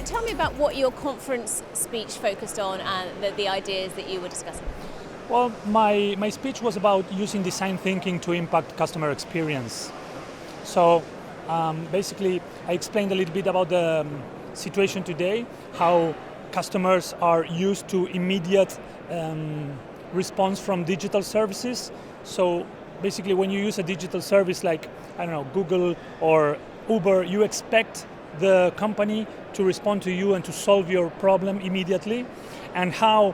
tell me about what your conference speech focused on and the ideas that you were discussing. Well, my speech was about using design thinking to impact customer experience. So basically, I explained a little bit about the situation today, how customers are used to immediate response from digital services. So basically, when you use a digital service like, I don't know, Google or Uber, you expect the company to respond to you and to solve your problem immediately, and how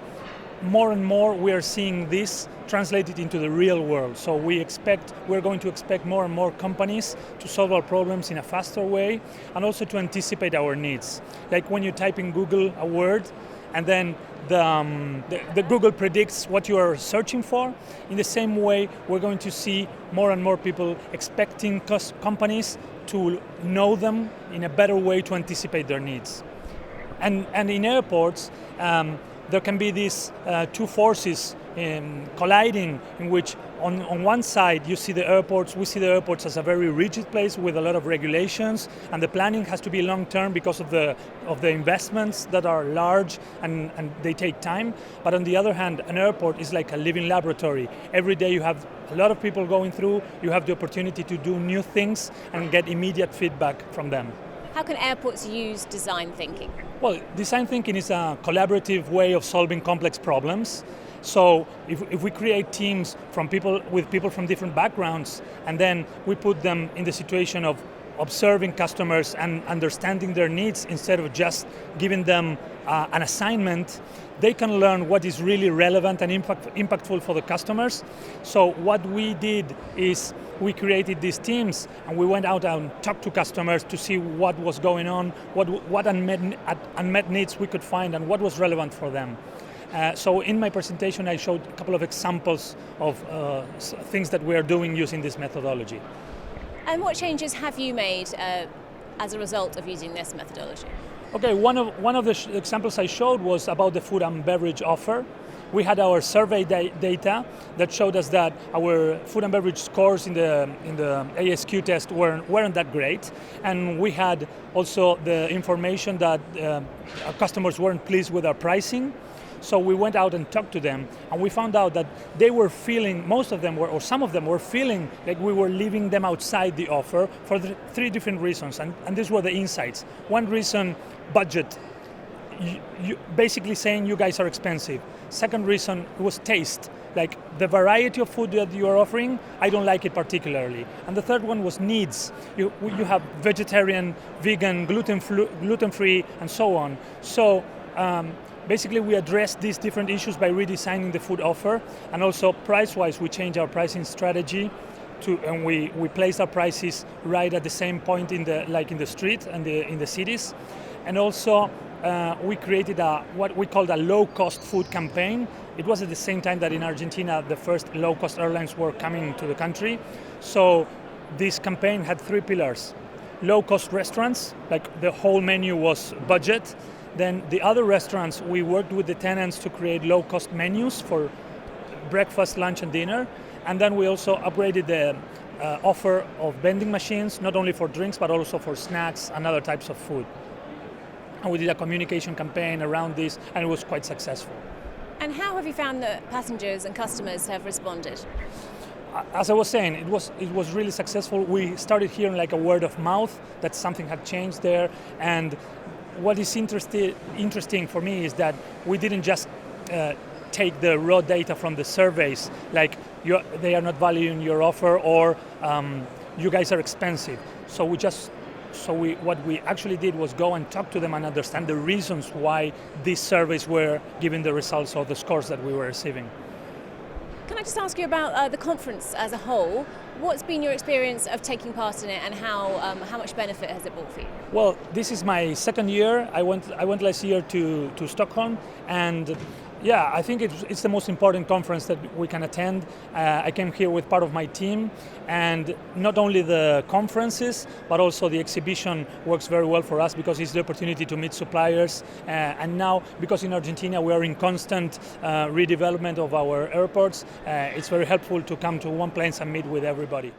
more and more we are seeing this translated into the real world. So we're going to expect more and more companies to solve our problems in a faster way and also to anticipate our needs. Like when you type in Google a word and then the Google predicts what you are searching for. In the same way, we're going to see more and more people expecting companies to know them in a better way to anticipate their needs. And in airports, there can be these two forces colliding, in which on one side we see the airports as a very rigid place with a lot of regulations, and the planning has to be long-term because of the investments that are large and they take time. But on the other hand, an airport is like a living laboratory. Every day you have a lot of people going through, you have the opportunity to do new things and get immediate feedback from them. How can airports use design thinking? Well, design thinking is a collaborative way of solving complex problems. So if we create teams with people from different backgrounds, and then we put them in the situation of observing customers and understanding their needs instead of just giving them an assignment, they can learn what is really relevant and impactful for the customers. So what we did is we created these teams and we went out and talked to customers to see what was going on, what unmet needs we could find and what was relevant for them. So in my presentation I showed a couple of examples of things that we are doing using this methodology. And what changes have you made as a result of using this methodology? Okay, one of the examples I showed was about the food and beverage offer. We had our survey data that showed us that our food and beverage scores in the ASQ test weren't that great, and we had also the information that our customers weren't pleased with our pricing. So we went out and talked to them, and we found out that they were feeling, some of them were feeling like we were leaving them outside the offer for three different reasons, and these were the insights. One reason, budget. You basically saying you guys are expensive. Second reason was taste, like the variety of food that you are offering, I don't like it particularly. And the third one was needs. You have vegetarian, vegan, gluten-free, and so on. So basically we addressed these different issues by redesigning the food offer, and also price-wise we changed our pricing strategy and we placed our prices right at the same point in the street and in the cities. And also we created what we called a low-cost food campaign. It was at the same time that in Argentina the first low-cost airlines were coming to the country. So this campaign had three pillars. Low-cost restaurants, like the whole menu was budget. Then the other restaurants, we worked with the tenants to create low-cost menus for breakfast, lunch, and dinner. And then we also upgraded the offer of vending machines, not only for drinks, but also for snacks and other types of food. And we did a communication campaign around this, and it was quite successful. And how have you found that passengers and customers have responded? As I was saying, it was really successful. We started hearing like a word of mouth that something had changed there. And what is interesting for me is that we didn't just take the raw data from the surveys, like they are not valuing your offer, or you guys are expensive. So what we actually did was go and talk to them and understand the reasons why these surveys were giving the results or the scores that we were receiving. Can I just ask you about the conference as a whole? What's been your experience of taking part in it, and how much benefit has it brought for you? Well, this is my second year. I went last year to Stockholm, and yeah, I think it's the most important conference that we can attend. I came here with part of my team, and not only the conferences, but also the exhibition works very well for us because it's the opportunity to meet suppliers. And now, because in Argentina we are in constant redevelopment of our airports, it's very helpful to come to one place and meet with everybody.